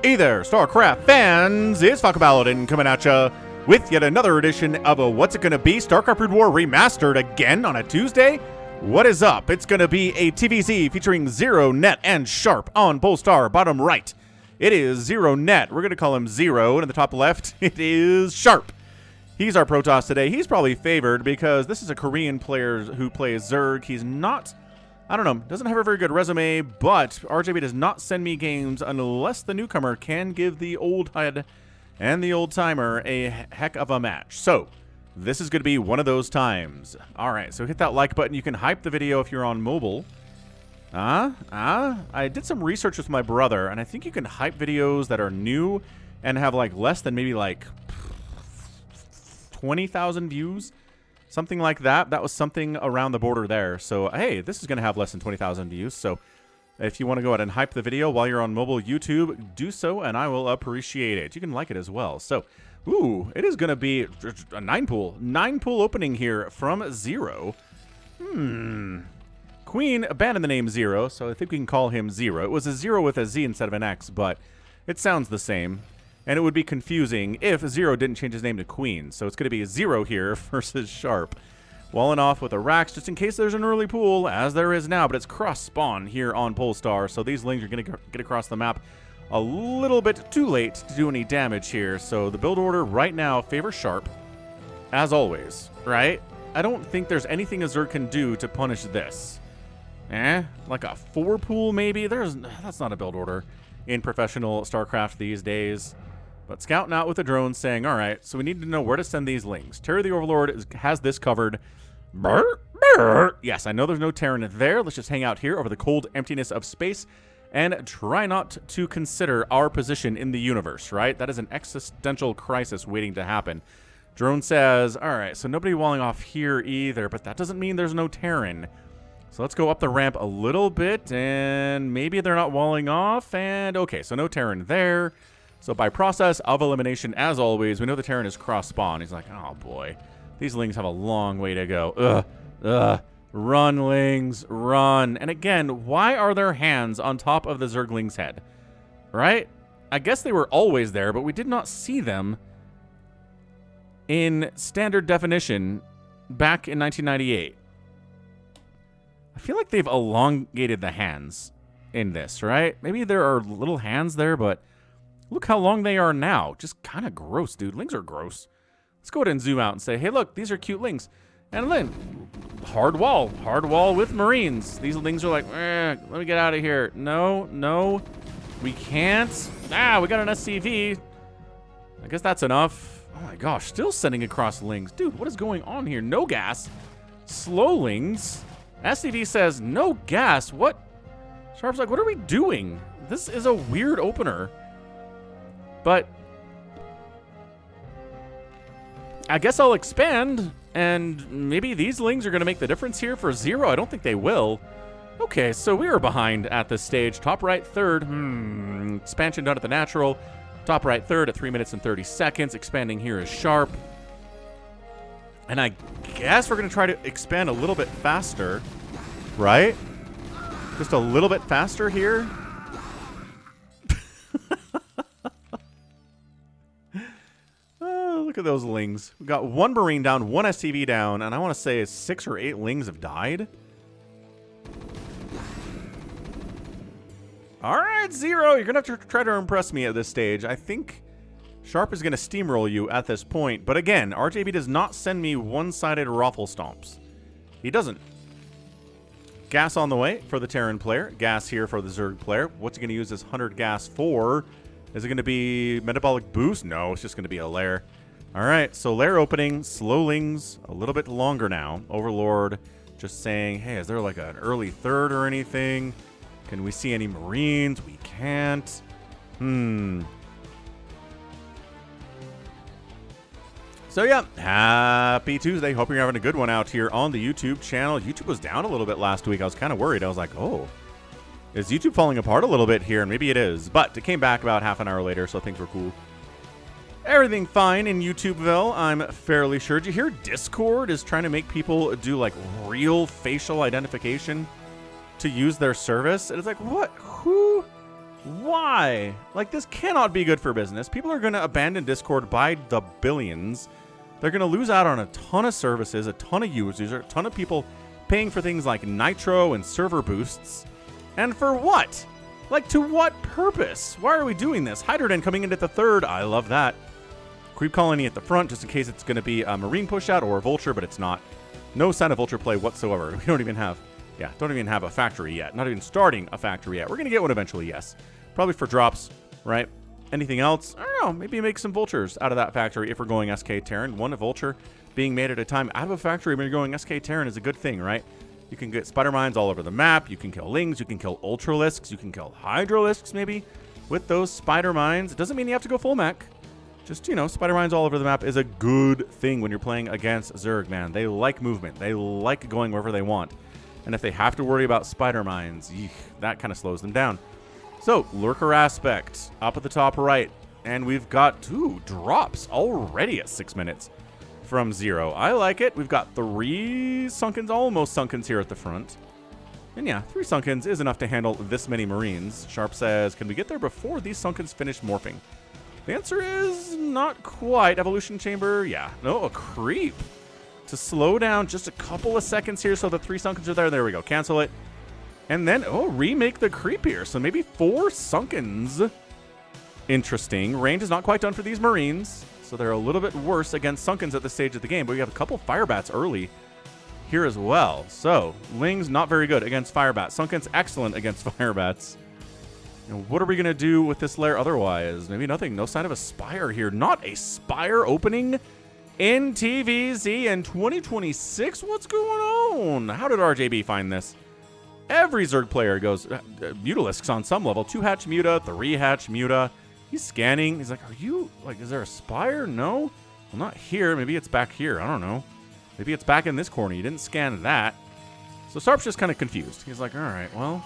Hey there, StarCraft fans! It's Falcon Paladin coming at ya with yet another edition of a What's It Gonna Be? StarCraft Brood War Remastered again on a Tuesday? What is up? It's gonna be a TVZ featuring XerO'net and Sharp on Polestar, bottom right. It is XerO'net. We're gonna call him Zero, and in the top left, it is Sharp. He's our Protoss today. He's probably favored because this is a Korean player who plays Zerg. He's not... I don't know, doesn't have a very good resume, but RJB does not send me games unless the newcomer can give the old head and the old timer a heck of a match. So, this is going to be one of those times. Alright, so hit that like button. You can hype the video if you're on mobile. I did some research with my brother, and I think you can hype videos that are new and have like less than maybe like 20,000 views. Something like that. That was something around the border there. So, hey, this is going to have less than 20,000 views. So, if you want to go ahead and hype the video while you're on mobile YouTube, do so, and I will appreciate it. You can like it as well. So, ooh, it is going to be a 9-pool. 9-pool opening here from Zero. Queen abandoned the name Zero, so I think we can call him Zero. It was a 0 with a Z instead of an X, but it sounds the same. And it would be confusing if Zero didn't change his name to Queen. So it's going to be Zero here versus Sharp. Walling off with a Rax just in case there's an early pool, as there is now. But it's cross-spawn here on Polestar. So these lings are going to get across the map a little bit too late to do any damage here. So the build order right now favors Sharp, as always, right? I don't think there's anything a Zerg can do to punish this. Like a 4-pool maybe? That's not a build order in professional StarCraft these days. But scouting out with the drone saying, all right, so we need to know where to send these lings. Terry the Overlord has this covered. Brr, brr. Yes, I know there's no Terran there. Let's just hang out here over the cold emptiness of space and try not to consider our position in the universe, right? That is an existential crisis waiting to happen. Drone says, all right, so nobody walling off here either, but that doesn't mean there's no Terran. So let's go up the ramp a little bit, and maybe they're not walling off, and okay, so no Terran there. So by process of elimination, as always, we know the Terran is cross-spawn. He's like, oh boy, these lings have a long way to go. Run, lings, run. And again, why are there hands on top of the Zergling's head? Right? I guess they were always there, but we did not see them in standard definition back in 1998. I feel like they've elongated the hands in this, right? Maybe there are little hands there, but look how long they are now. Just kind of gross, dude. Lings are gross. Let's go ahead and zoom out and say, hey, look, these are cute lings. And then, hard wall with Marines. These lings are like, let me get out of here. No, we can't. We got an SCV. I guess that's enough. Oh my gosh, still sending across lings. Dude, what is going on here? No gas. Slow lings. SCV says, no gas. What? Sharp's like, what are we doing? This is a weird opener. But I guess I'll expand, and maybe these lings are going to make the difference here for Zero. I don't think they will. Okay, so we are behind at this stage. Top right third. Expansion done at the natural. Top right third at 3 minutes and 30 seconds. Expanding here is Sharp. And I guess we're going to try to expand a little bit faster, right? Just a little bit faster here. Look at those lings. We got 1 Marine down, 1 SCV down, and I want to say 6 or 8 lings have died. All right, Zero, you're going to have to try to impress me at this stage. I think Sharp is going to steamroll you at this point. But again, RJB does not send me one-sided raffle stomps. He doesn't. Gas on the way for the Terran player. Gas here for the Zerg player. What's he going to use this 100 gas for? Is it going to be metabolic boost? No, it's just going to be a lair. All right, so lair opening, slow lings, a little bit longer now. Overlord just saying, hey, is there like an early third or anything? Can we see any Marines? We can't. So yeah, happy Tuesday. Hope you're having a good one out here on the YouTube channel. YouTube was down a little bit last week. I was kind of worried. I was like, oh, is YouTube falling apart a little bit here? And maybe it is. But it came back about half an hour later, so things were cool. Everything fine in YouTubeville, I'm fairly sure. Did you hear Discord is trying to make people do like real facial identification to use their service? And it's like, what? Who? Why? Like, this cannot be good for business. People are going to abandon Discord by the billions. They're going to lose out on a ton of services, a ton of users, a ton of people paying for things like Nitro and server boosts. And for what? Like, to what purpose? Why are we doing this? Hydroden coming in at the third. I love that. Creep Colony at the front, just in case it's going to be a Marine push out or a Vulture, but it's not. No sign of Vulture play whatsoever. We don't even have a factory yet. Not even starting a factory yet. We're going to get one eventually, yes. Probably for drops, right? Anything else? I don't know. Maybe make some Vultures out of that factory if we're going SK Terran. One Vulture being made at a time out of a factory when you're going SK Terran is a good thing, right? You can get Spider Mines all over the map. You can kill Lings. You can kill Ultralisks. You can kill Hydralisks, maybe, with those Spider Mines. It doesn't mean you have to go full mech. Just, you know, Spider Mines all over the map is a good thing when you're playing against Zerg, man. They like movement. They like going wherever they want. And if they have to worry about Spider Mines, that kind of slows them down. So, Lurker Aspect, up at the top right. And we've got 2 drops already at 6 minutes from Xero. I like it. We've got 3 Sunkens, almost Sunkens here at the front. And yeah, 3 Sunkens is enough to handle this many Marines. Sharp says, can we get there before these Sunkens finish morphing? The answer is not quite. Evolution Chamber, yeah. No, a creep to slow down just a couple of seconds here so the 3 Sunkens are there. There we go. Cancel it. And then, remake the creep here. So maybe 4 Sunkens. Interesting. Range is not quite done for these Marines, so they're a little bit worse against Sunkens at this stage of the game. But we have a couple Firebats early here as well. So, Lings not very good against Firebats. Sunkens excellent against Firebats. And what are we going to do with this lair otherwise? Maybe nothing. No sign of a Spire here. Not a Spire opening in TVZ in 2026? What's going on? How did RJB find this? Every Zerg player goes Mutalisks on some level. 2-hatch Muta, 3-hatch Muta. He's scanning. He's like, are you, like, is there a Spire? No? Well, not here. Maybe it's back here. I don't know. Maybe it's back in this corner. You didn't scan that. So Sarp's just kind of confused. He's like, all right, well,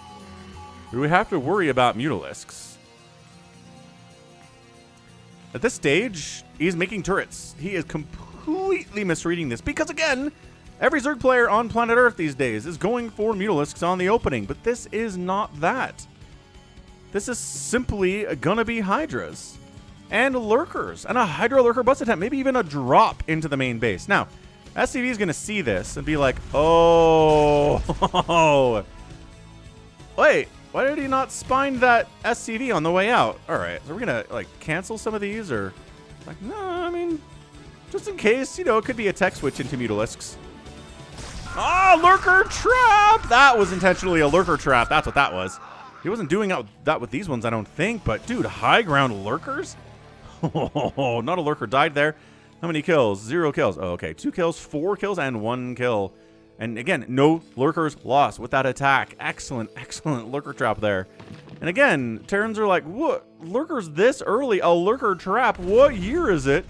do we have to worry about Mutalisks? At this stage, he's making turrets. He is completely misreading this because, again, every Zerg player on planet Earth these days is going for Mutalisks on the opening, but this is not that. This is simply gonna be Hydras and Lurkers and a Hydra Lurker bust attempt, maybe even a drop into the main base. Now, SCV is gonna see this and be like, oh, wait, why did he not spine that SCV on the way out? All right, so we're gonna like cancel some of these, or like, no, I mean, just in case, you know, it could be a tech switch into Mutalisks. Ah, Lurker Trap! That was intentionally a Lurker Trap. That's what that was. He wasn't doing that with these ones, I don't think. But, dude, high ground Lurkers? Oh, not a Lurker died there. How many kills? 0 kills. Oh, okay. 2 kills, 4 kills, and 1 kill. And, again, no Lurkers lost with that attack. Excellent, excellent Lurker Trap there. And, again, Terrans are like, what? Lurkers this early? A Lurker Trap? What year is it?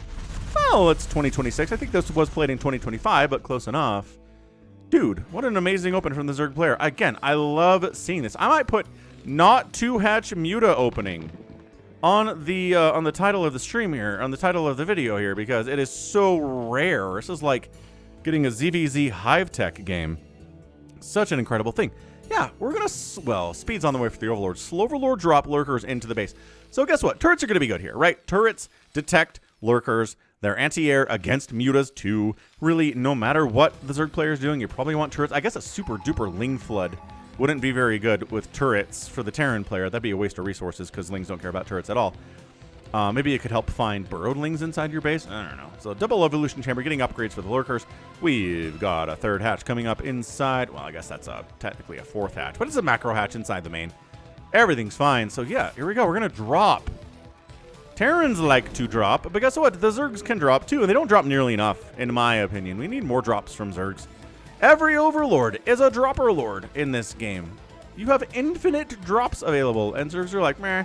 Well, it's 2026. I think this was played in 2025, but close enough. Dude, what an amazing open from the Zerg player. Again, I love seeing this. I might put not 2-hatch Muta opening on the title of the stream here, on the title of the video here, because it is so rare. This is like getting a ZVZ Hive Tech game. Such an incredible thing. Yeah, we're gonna, well, speed's on the way for the Overlord. Sloverlord drop Lurkers into the base. So guess what? Turrets are gonna be good here, right? Turrets detect Lurkers. They're anti-air against Mutas too. Really, no matter what the Zerg player is doing, you probably want turrets. I guess a super duper Ling Flood wouldn't be very good with turrets for the Terran player. That'd be a waste of resources because Lings don't care about turrets at all. Maybe it could help find burrowed Lings inside your base. I don't know. So double evolution chamber, getting upgrades for the Lurkers. We've got a 3rd hatch coming up inside. Well, I guess that's technically a 4th hatch, but it's a macro hatch inside the main. Everything's fine. So yeah, here we go. We're gonna drop. Terrans like to drop, but guess what? The Zergs can drop too, and they don't drop nearly enough, in my opinion. We need more drops from Zergs. Every Overlord is a dropper lord in this game. You have infinite drops available, and Zergs are like, meh.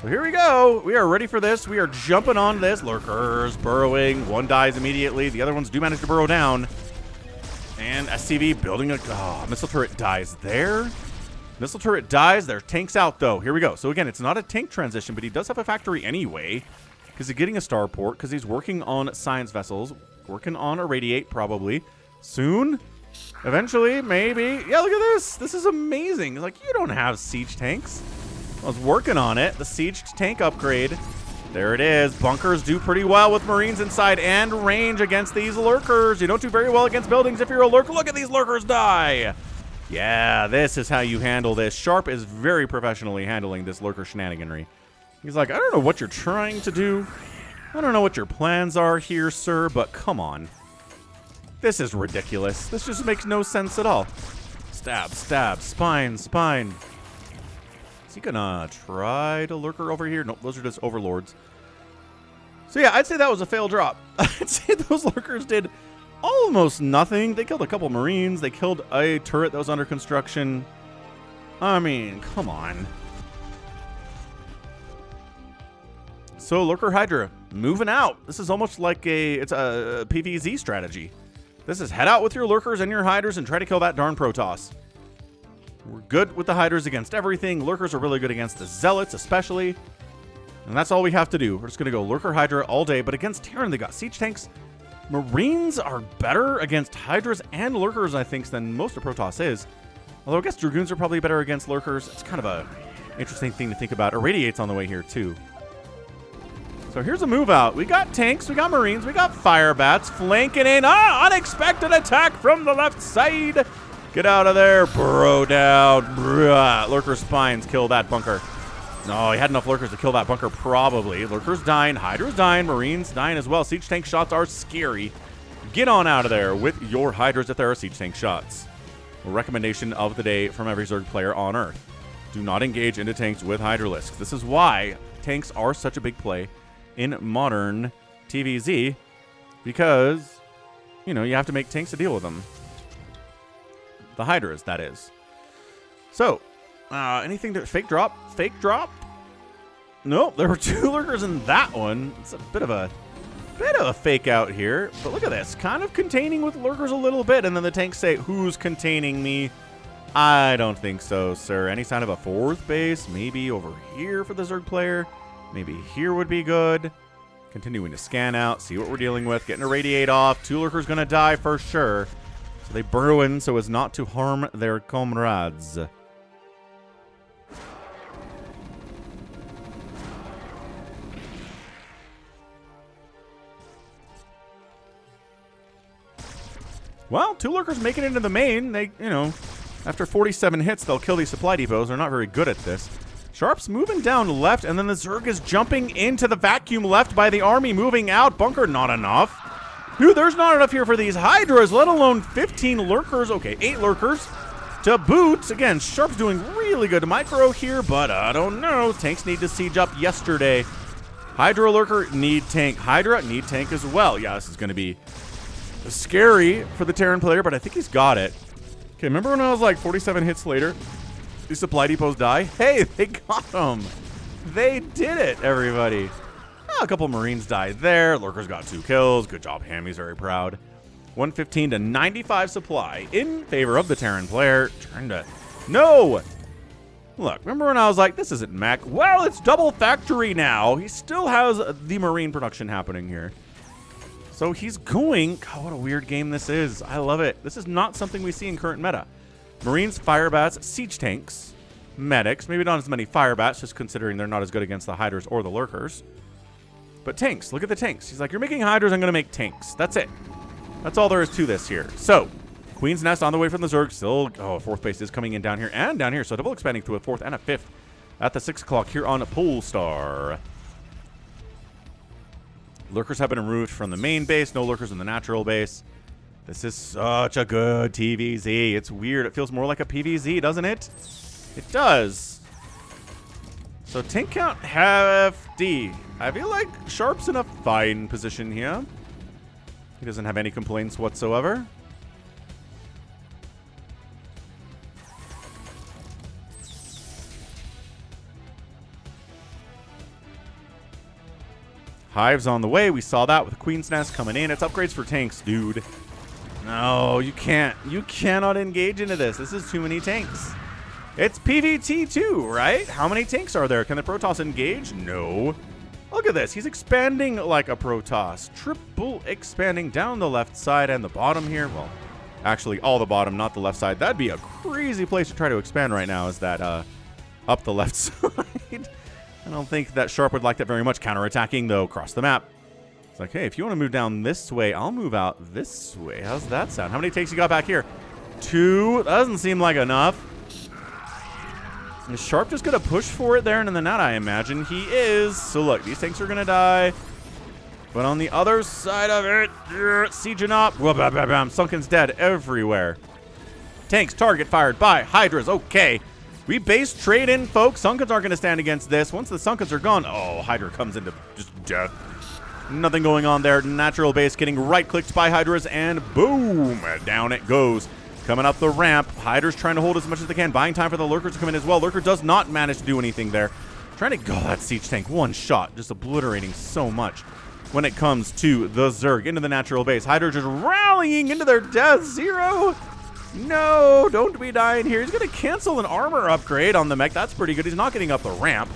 So here we go. We are ready for this. We are jumping on this. Lurkers burrowing. One dies immediately. The other ones do manage to burrow down. And SCV building a... Oh, missile turret dies there. Missile turret dies. Their tank's out, though. Here we go. So, again, it's not a tank transition, but he does have a factory anyway. Because he's getting a starport. Because he's working on science vessels. Working on a radiate, probably. Soon. Eventually, maybe. Yeah, look at this. This is amazing. Like, you don't have siege tanks. I was working on it. The siege tank upgrade. There it is. Bunkers do pretty well with Marines inside and range against these lurkers. You don't do very well against buildings if you're a lurker. Look at these lurkers die. Yeah, this is how you handle this. Sharp is very professionally handling this lurker shenaniganry. He's like, I don't know what you're trying to do. I don't know what your plans are here, sir, but come on. This is ridiculous. This just makes no sense at all. Stab, stab, spine, spine. Is he gonna try to lurker over here? Nope, those are just overlords. So yeah, I'd say that was a fail drop. I'd say those lurkers did almost nothing. They killed a couple Marines. They killed a turret that was under construction. I mean, come on. So Lurker Hydra, moving out. This is almost like it's a PvZ strategy. This is head out with your lurkers and your hydras and try to kill that darn Protoss. We're good with the hydras against everything. Lurkers are really good against the zealots especially. And that's all we have to do. We're just going to go Lurker Hydra all day. But against Terran, they got siege tanks. Marines are better against hydras and lurkers, I think, than most of Protoss is. Although I guess Dragoons are probably better against lurkers. It's kind of a interesting thing to think about. Irradiate's on the way here too. So here's a move out. We got tanks, we got Marines, we got fire bats flanking in. Ah, unexpected attack from the left side. Get out of there, burrow down. Lurker spines kill that bunker. No, he had enough lurkers to kill that bunker, probably. Lurkers dying, Hydra's dying, Marines dying as well. Siege tank shots are scary. Get on out of there with your Hydras if there are siege tank shots. A recommendation of the day from every Zerg player on Earth. Do not engage into tanks with Hydralisks. This is why tanks are such a big play in modern TVZ, because, you know, you have to make tanks to deal with them. The Hydras, that is. So, anything to fake drop? Fake drop? Nope, there were two lurkers in that one. It's a bit of a fake out here. But look at this, kind of containing with lurkers a little bit, and then the tanks say, "Who's containing me?" I don't think so, sir. Any sign of a fourth base? Maybe over here for the Zerg player. Maybe here would be good. Continuing to scan out, see what we're dealing with. Getting a radiate off. Two lurkers gonna die for sure. So they burrow in so as not to harm their comrades. Well, two lurkers make it into the main. They, you know, after 47 hits, they'll kill these supply depots. They're not very good at this. Sharp's moving down left, and then the Zerg is jumping into the vacuum left by the army, moving out. Bunker, not enough. Dude, there's not enough here for these Hydras, let alone 15 lurkers. Okay, 8 lurkers to boot. Again, Sharp's doing really good micro here, but I don't know. Tanks need to siege up yesterday. Hydra lurker need tank. Hydra need tank as well. Yeah, this is going to be scary for the Terran player, but I think he's got it. Okay, remember when I was like 47 hits later? These supply depots die? Hey, they got them. They did it, everybody. Oh, a couple Marines died there. Lurkers got 2 kills. Good job, Ham. He's very proud. 115 to 95 supply in favor of the Terran player. Trying to... No! Look, remember when I was like, this isn't mech? Well, it's double factory now. He still has the Marine production happening here. So he's going... God, what a weird game this is. I love it. This is not something we see in current meta. Marines, fire bats, siege tanks, medics. Maybe not as many fire bats, just considering they're not as good against the Hydras or the lurkers. But tanks. Look at the tanks. He's like, you're making Hydras, I'm going to make tanks. That's it. That's all there is to this here. So, Queen's Nest on the way from the Zerg. Still, oh, 4th base is coming in down here and down here. So double expanding to a 4th and a 5th at the 6 o'clock here on Polestar. Lurkers have been removed from the main base. No lurkers in the natural base. This is such a good TVZ. It's weird. It feels more like a PVZ, doesn't it? It does. So tank count hefty. I feel like Sharp's in a fine position here. He doesn't have any complaints whatsoever. Hive's on the way. We saw that with Queen's Nest coming in. It's upgrades for tanks, dude. No, you can't. You cannot engage into this. This is too many tanks. It's PvT too, right? How many tanks are there? Can the Protoss engage? No. Look at this. He's expanding like a Protoss. Triple expanding down the left side and the bottom here. Well, actually all the bottom, not the left side. That'd be a crazy place to try to expand right now, is that up the left side. I don't think that Sharp would like that very much. Counterattacking, though, across the map. It's like, hey, if you want to move down this way, I'll move out this way. How's that sound? How many takes you got back here? 2. That doesn't seem like enough. Is Sharp just going to push for it there and in the net, I imagine? He is. So, look, these tanks are going to die. But on the other side of it, sieging up. Well, bam, bam, bam. Sunken's dead everywhere. Tanks, target fired by Hydras. Okay. We base trade in, folks. Sunkens aren't going to stand against this. Once the Sunkens are gone, oh, Hydra comes into just death. Nothing going on there. Natural base getting right-clicked by Hydras, and boom, down it goes. Coming up the ramp, Hydra's trying to hold as much as they can, buying time for the Lurkers to come in as well. Lurker does not manage to do anything there. Trying to go that siege tank, one shot, just obliterating so much. When it comes to the Zerg into the natural base, Hydra just rallying into their death. Zero. No, don't be dying here. He's going to cancel an armor upgrade on the mech. That's pretty good. He's not getting up the ramp.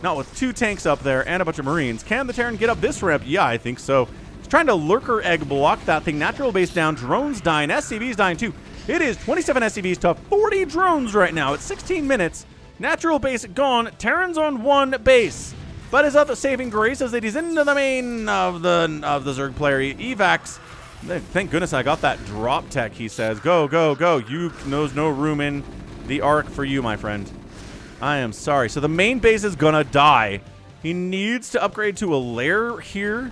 Not with 2 tanks up there and a bunch of Marines. Can the Terran get up this ramp? Yeah, I think so. He's trying to Lurker egg block that thing. Natural base down. Drones dying. SCVs dying too. It is 27 SCVs to 40 drones right now. It's 16 minutes. Natural base gone. Terran's on 1 base. But his other saving grace is that he's into the main of the Zerg player. Evacs. Thank goodness I got that drop tech, he says. Go, go, go. You knows no room in the arc for you, my friend. I am sorry. So the main base is gonna die. He needs to upgrade to a lair here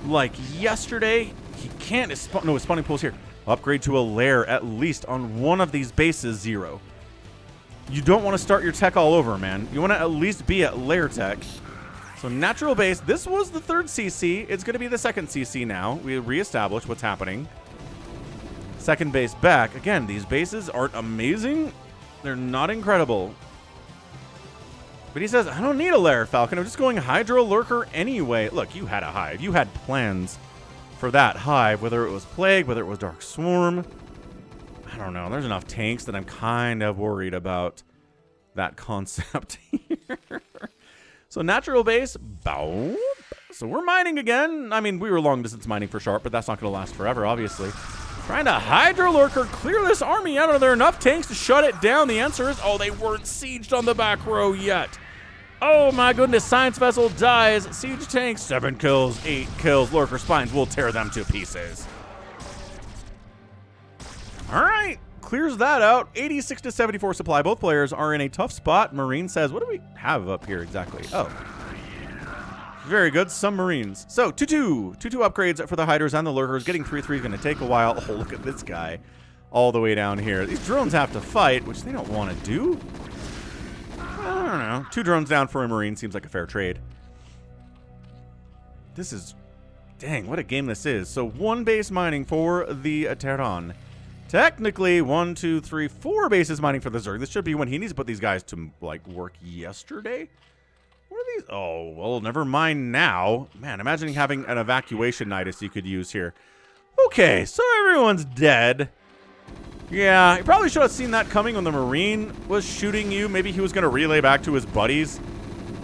like yesterday. He can't. His spawning pool's here. Upgrade to a lair at least on one of these bases, Zero. You don't want to start your tech all over, man. You want to at least be at lair tech. So natural base, this was the 3rd CC. It's going to be the 2nd CC now. We reestablish what's happening. 2nd base back. Again, these bases aren't amazing. They're not incredible. But he says, I don't need a lair, Falcon. I'm just going Hydro Lurker anyway. Look, you had a hive. You had plans for that hive, whether it was Plague, whether it was Dark Swarm. I don't know. There's enough tanks that I'm kind of worried about that concept here. So natural base, bow. So we're mining again. I mean, we were long distance mining for Sharp, but that's not going to last forever, obviously. Trying to Hydro Lurker clear this army out. Are there enough tanks to shut it down? The answer is, oh, they weren't sieged on the back row yet. Oh my goodness, Science Vessel dies. Siege tanks, 7 kills, 8 kills. Lurker Spines will tear them to pieces. All right. Clears that out. 86 to 74 supply. Both players are in a tough spot. Marine says, what do we have up here exactly? Oh. Very good. Some Marines. So, 2-2. 2-2 upgrades for the Hydras and the Lurkers. Getting 3-3 is going to take a while. Oh, look at this guy. All the way down here. These drones have to fight, which they don't want to do. I don't know. 2 drones down for a Marine seems like a fair trade. This is... Dang, what a game this is. So, 1 base mining for the Terran. Technically, 1, 2, 3, 4 bases mining for the Zerg. This should be when he needs to put these guys to, like, work yesterday. What are these? Oh, well, never mind now. Man, imagine having an evacuation nidus you could use here. Okay, so everyone's dead. Yeah, you probably should have seen that coming when the Marine was shooting you. Maybe he was going to relay back to his buddies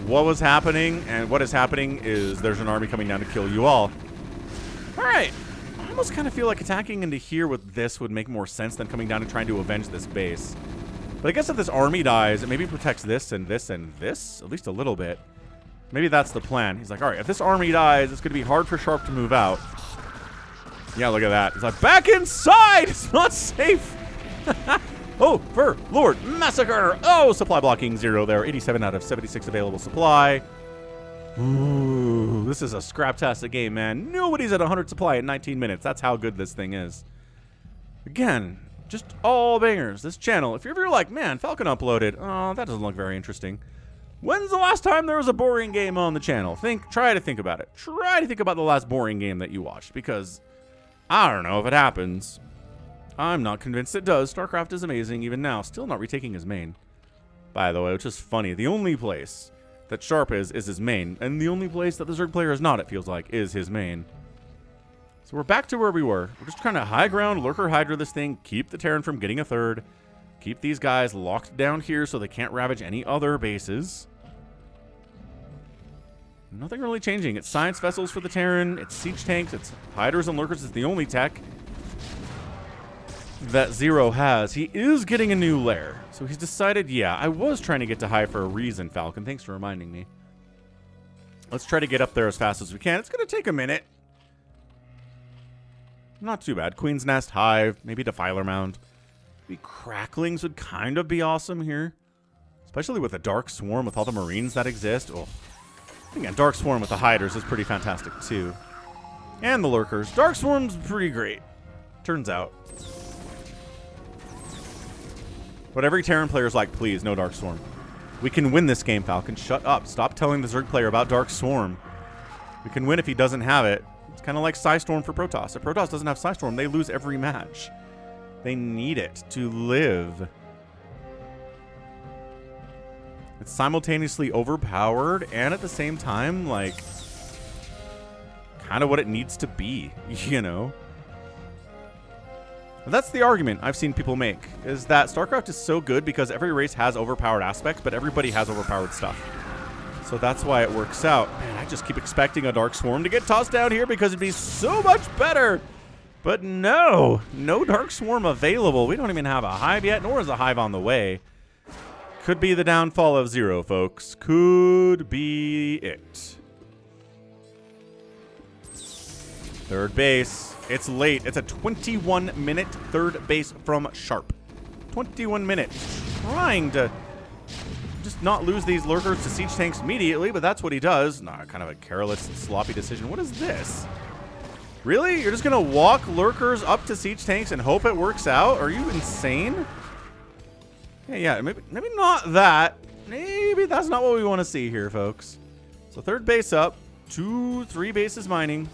what was happening. And what is happening is there's an army coming down to kill you all. All right. I almost kind of feel like attacking into here with this would make more sense than coming down and trying to avenge this base. But I guess if this army dies, it maybe protects this and this and this, at least a little bit. Maybe that's the plan. He's like, all right, if this army dies, it's going to be hard for Sharp to move out. Yeah, look at that. He's like, back inside! It's not safe! Oh, for Lord Massacre! Oh, supply blocking 0 there. 87 out of 76 available supply. Ooh, this is a scrap-tastic game, man. Nobody's at 100 supply in 19 minutes. That's how good this thing is. Again, just all bangers. This channel, if you're ever like, man, Falcon uploaded. Oh, that doesn't look very interesting. When's the last time there was a boring game on the channel? Try to think about it. Try to think about the last boring game that you watched, because I don't know if it happens. I'm not convinced it does. StarCraft is amazing even now. Still not retaking his main, by the way, which is funny. The only place that Sharp is his main, and the only place that the Zerg player is not, it feels like, is his main. So we're back to where we were. We're just trying to high ground, Lurker Hydra this thing, keep the Terran from getting a 3rd, keep these guys locked down here so they can't ravage any other bases. Nothing really changing. It's Science Vessels for the Terran, it's Siege Tanks, it's Hydras and Lurkers is the only tech. that Zero has. He is getting a new lair. So he's decided, yeah, I was trying to get to high for a reason, Falcon. Thanks for reminding me. Let's try to get up there as fast as we can. It's going to take a minute. Not too bad. Queen's Nest, Hive, maybe Defiler Mound. Maybe Cracklings would kind of be awesome here. Especially with a Dark Swarm with all the Marines that exist. Oh, again, Dark Swarm with the Hiders is pretty fantastic too. And the Lurkers. Dark Swarm's pretty great. Turns out. But every Terran player's like, please, no Dark Swarm. We can win this game, Falcon. Shut up. Stop telling the Zerg player about Dark Swarm. We can win if he doesn't have it. It's kind of like Psystorm for Protoss. If Protoss doesn't have Psystorm, they lose every match. They need it to live. It's simultaneously overpowered and at the same time, like, kind of what it needs to be, you know? That's the argument I've seen people make, is that StarCraft is so good because every race has overpowered aspects, but everybody has overpowered stuff. So that's why it works out. Man, I just keep expecting a Dark Swarm to get tossed down here because it'd be so much better. But no, no Dark Swarm available. We don't even have a Hive yet, nor is a Hive on the way. Could be the downfall of Zero, folks. Could be it. Third base. It's late. It's a 21-minute third base from Sharp. 21 minutes. Trying to just not lose these Lurkers to Siege Tanks immediately, but that's what he does. Nah, kind of a careless, sloppy decision. What is this? Really? You're just going to walk Lurkers up to Siege Tanks and hope it works out? Are you insane? Yeah, maybe not that. Maybe that's not what we want to see here, folks. So third base up. 3 bases mining.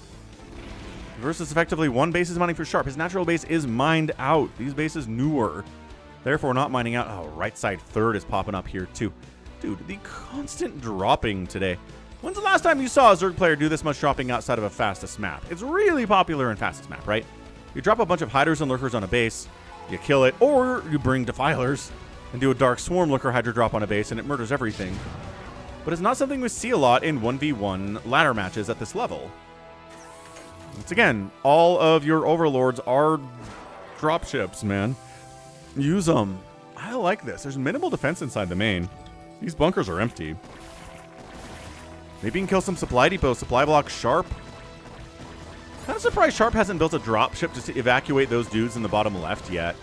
Versus effectively 1 base is mining for Sharp. His natural base is mined out. These bases newer. Therefore not mining out. Oh, right side third is popping up here too. Dude, the constant dropping today. When's the last time you saw a Zerg player do this much dropping outside of a fastest map? It's really popular in fastest map, right? You drop a bunch of Hiders and Lurkers on a base, you kill it, or you bring Defilers and do a Dark Swarm Lurker Hydra drop on a base and it murders everything. But it's not something we see a lot in 1v1 ladder matches at this level. Once again, all of your overlords are dropships, man. Use them. I like this. There's minimal defense inside the main. These bunkers are empty. Maybe you can kill some supply depots. Supply block Sharp. Kind of surprised Sharp hasn't built a dropship to evacuate those dudes in the bottom left yet.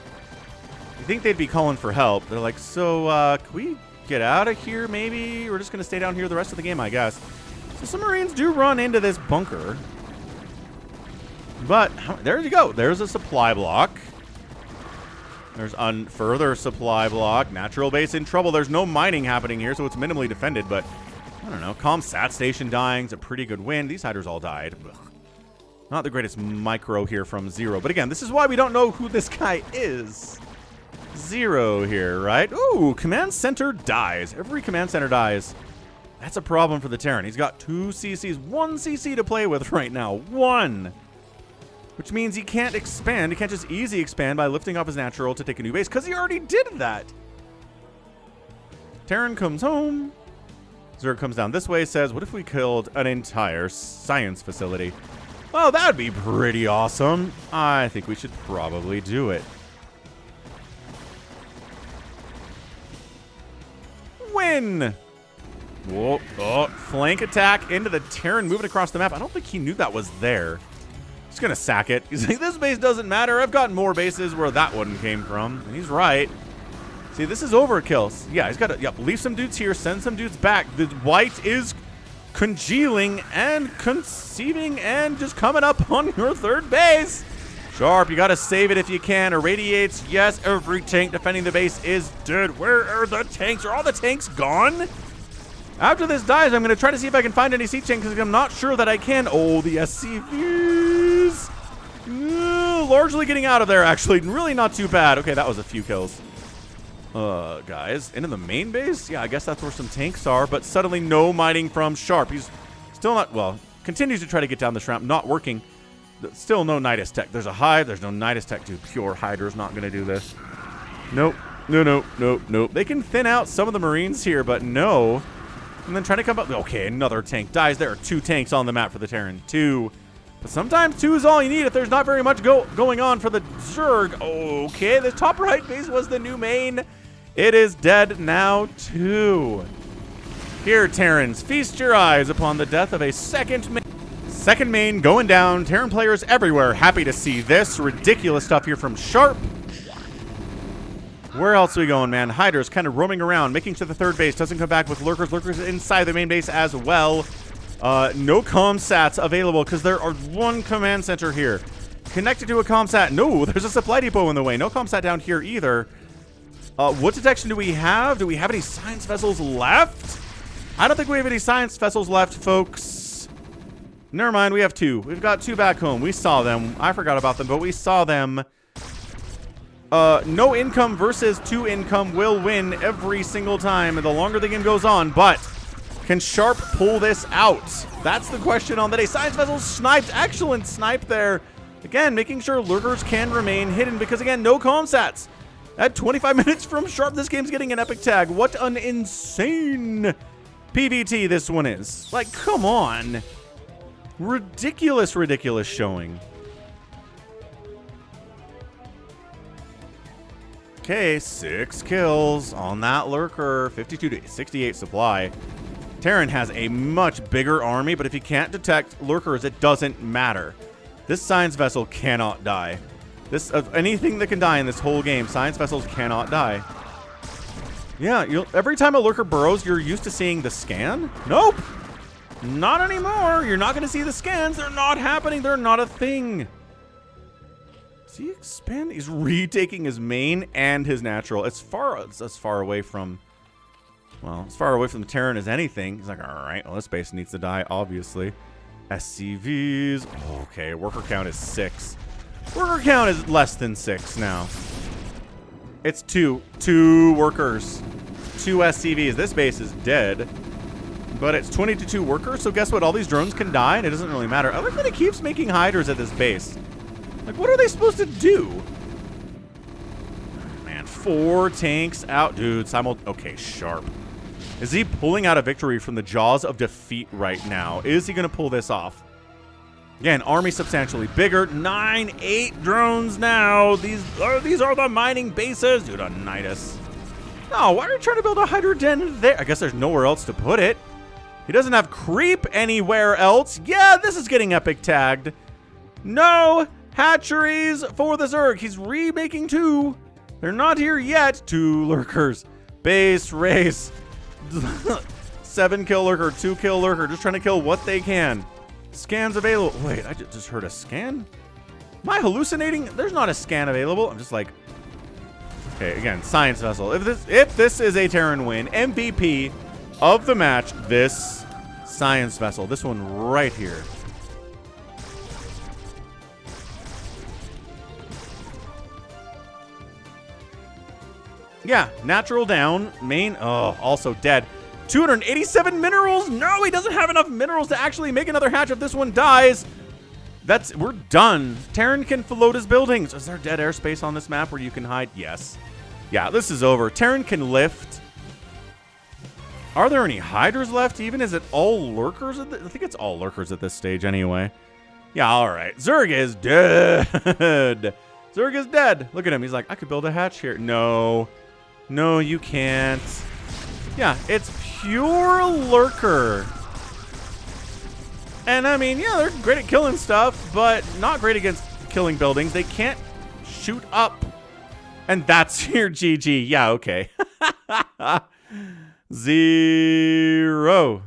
You think they'd be calling for help. They're like, so, can we get out of here, maybe? We're just going to stay down here the rest of the game, I guess. So some Marines do run into this bunker. But there you go. There's a supply block. There's a further supply block. Natural base in trouble. There's no mining happening here, so it's minimally defended. But, I don't know. Calm Sat Station dying is a pretty good win. These Hiders all died. Ugh. Not the greatest micro here from Zero. But again, this is why we don't know who this guy is. Zero here, right? Ooh, Command Center dies. Every Command Center dies. That's a problem for the Terran. He's got 2 CCs. 1 CC to play with right now. 1. Which means he can't expand. He can't just easy expand by lifting up his natural to take a new base, because he already did that. Terran comes home. Zerg comes down this way, says, what if we killed an entire science facility? Oh, that would be pretty awesome. I think we should probably do it. Win! Whoa, oh, flank attack into the Terran, moving across the map. I don't think he knew that was there. He's going to sack it. He's like, this base doesn't matter. I've gotten more bases where that one came from. And he's right. See, this is overkill. Yeah, he's got to leave some dudes here, send some dudes back. The white is congealing and conceiving and just coming up on your third base. Sharp, you got to save it if you can. Irradiates, yes. Every tank defending the base is dead. Where are the tanks? Are all the tanks gone? After this dies, I'm going to try to see if I can find any siege tanks because I'm not sure that I can. Oh, the SCVs. Largely getting out of there, actually. Really not too bad. Okay, that was a few kills. Guys, into the main base? Yeah, I guess that's where some tanks are, but suddenly no mining from Sharp. He's still not, well, continues to try to get down this ramp, not working. Still no Nidus tech. There's a Hive, there's no Nidus tech. Dude, pure Hydra's not going to do this. Nope. Nope. They can thin out some of the Marines here, but no. And then trying to come up. Okay, another tank dies. There are 2 tanks on the map for the Terran. 2. But sometimes 2 is all you need if there's not very much going on for the Zerg. Okay, the top right base was the new main. It is dead now, too. Here, Terrans, feast your eyes upon the death of a second main. Second main going down. Terran players everywhere. Happy to see this. Ridiculous stuff here from Sharp. Where else are we going, man? Hydra's kind of roaming around, making sure the third base doesn't come back with lurkers. Lurkers inside the main base as well. No comsats available because there are one command center here. Connected to a comsat. No, there's a supply depot in the way. No comsat down here either. What detection do we have? Do we have any science vessels left? I don't think we have any science vessels left, folks. Never mind, we have 2. We've got 2 back home. We saw them. I forgot about them, but we saw them. No income versus 2 income will win every single time, and the longer the game goes on, but can Sharp pull this out? That's the question on the day. Science vessels sniped. Excellent snipe there. Again, making sure lurkers can remain hidden because, again, no comsats. At 25 minutes from Sharp, this game's getting an epic tag. What an insane PVT this one is. Like, come on. Ridiculous, ridiculous showing. Okay, 6 kills on that lurker. 52 to 68 supply. Terran has a much bigger army, but if he can't detect lurkers, it doesn't matter. This science vessel cannot die. Anything that can die in this whole game, science vessels cannot die. Yeah, every time a lurker burrows, you're used to seeing the scan? Nope. Not anymore. You're not going to see the scans. They're not happening. They're not a thing. Is he expanding? He's retaking his main and his natural. It's as far away from... Well, as far away from the Terran as anything. He's like, all right, well, this base needs to die, obviously. SCVs. Okay, worker count is 6. Worker count is less than 6 now. It's 2. 2 workers. 2 SCVs. This base is dead. But it's 20 to 2 workers, so guess what? All these drones can die, and it doesn't really matter. I like that it keeps making hiders at this base. Like, what are they supposed to do? Man, 4 tanks out. Dude, okay, Sharp. Is he pulling out a victory from the jaws of defeat right now? Is he going to pull this off? Again, army substantially bigger. 8 drones now. These are the mining bases. Dude, Unitas. No, why are you trying to build a hydro den there? I guess there's nowhere else to put it. He doesn't have creep anywhere else. Yeah, this is getting epic tagged. No hatcheries for the Zerg. He's remaking 2. They're not here yet. 2 lurkers. Base race. 7 kill lurker, 2 kill lurker. Just trying to kill what they can. Scans available. Wait, I just heard a scan? Am I hallucinating? There's not a scan available. I'm just like... Okay, again, science vessel. If this is a Terran win, MVP of the match, this science vessel. This one right here. Yeah, natural down. Main, oh, also dead. 287 minerals. No, he doesn't have enough minerals to actually make another hatch if this one dies. We're done. Terran can float his buildings. Is there dead airspace on this map where you can hide? Yes. Yeah, this is over. Terran can lift. Are there any hydras left even? Is it all lurkers? I think it's all lurkers at this stage anyway. Yeah, all right. Zerg is dead. Zerg is dead. Look at him. He's like, I could build a hatch here. No. No, you can't. Yeah, it's pure lurker. And I mean, yeah, they're great at killing stuff, but not great against killing buildings. They can't shoot up. And that's your GG. Yeah, okay. Zero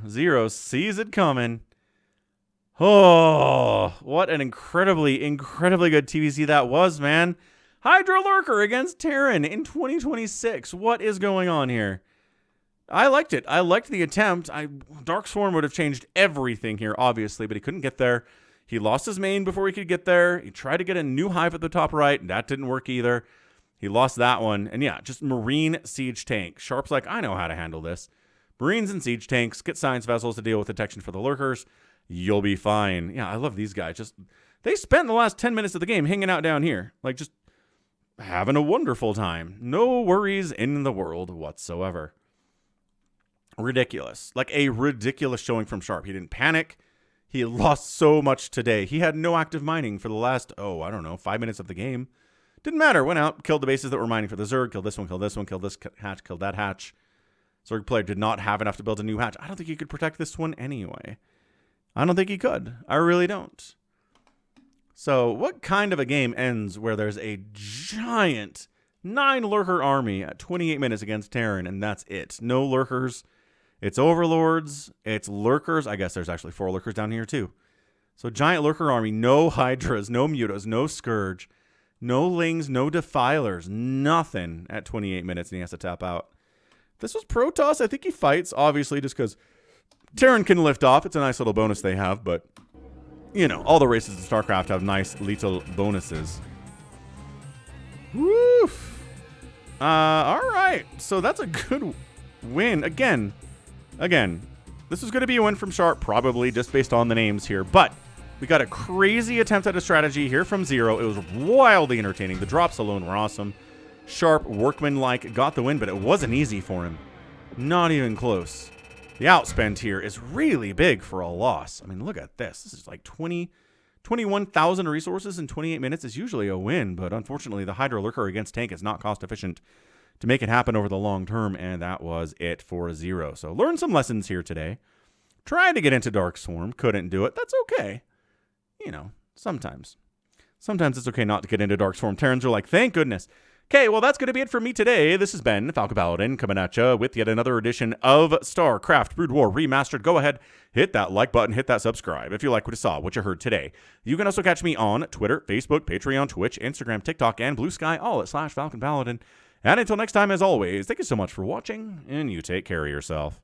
sees it coming. Oh, what an incredibly, incredibly good TVC that was, man. Hydra Lurker against Terran in 2026. What is going on here? I liked it. I liked the attempt. Dark Swarm would have changed everything here, obviously, but he couldn't get there. He lost his main before he could get there. He tried to get a new hive at the top right, and that didn't work either. He lost that one. And yeah, just Marine Siege Tank. Sharp's like, I know how to handle this. Marines and Siege Tanks, get Science Vessels to deal with detection for the Lurkers. You'll be fine. Yeah, I love these guys. They spent the last 10 minutes of the game hanging out down here. Like, just having a wonderful time. No worries in the world whatsoever. Ridiculous. Like a ridiculous showing from Sharp. He didn't panic. He lost so much today. He had no active mining for the last, 5 minutes of the game. Didn't matter. Went out, killed the bases that were mining for the Zerg, killed this one, killed this one, killed this hatch, killed that hatch. Zerg player did not have enough to build a new hatch. I don't think he could protect this one anyway. I don't think he could. I really don't. So what kind of a game ends where there's a giant 9 lurker army at 28 minutes against Terran, and that's it? No lurkers. It's overlords. It's lurkers. I guess there's actually 4 lurkers down here too. So giant lurker army, no hydras, no mutas, no scourge, no lings, no defilers, nothing at 28 minutes, and he has to tap out. If this was Protoss, I think he fights, obviously, just because Terran can lift off. It's a nice little bonus they have, but, you know, all the races in StarCraft have nice little bonuses. Woof. All right. So that's a good win. Again, this is going to be a win from Sharp, probably, just based on the names here. But we got a crazy attempt at a strategy here from Zero. It was wildly entertaining. The drops alone were awesome. Sharp, workmanlike, got the win, but it wasn't easy for him. Not even close. The outspend here is really big for a loss. I mean, look at this. This is like 21,000 resources in 28 minutes is usually a win, but unfortunately the Hydra Lurker against tank is not cost efficient to make it happen over the long term, and that was it for Zero. So learn some lessons here today. Tried to get into Dark Swarm, couldn't do it. That's okay. You know, sometimes. Sometimes it's okay not to get into Dark Swarm. Terrans are like, thank goodness. Okay, well, that's going to be it for me today. This has been Falcon Paladin coming at you with yet another edition of StarCraft Brood War Remastered. Go ahead, hit that like button, hit that subscribe if you like what you saw, what you heard today. You can also catch me on Twitter, Facebook, Patreon, Twitch, Instagram, TikTok, and Blue Sky, all at /Falcon Paladin. And until next time, as always, thank you so much for watching, and you take care of yourself.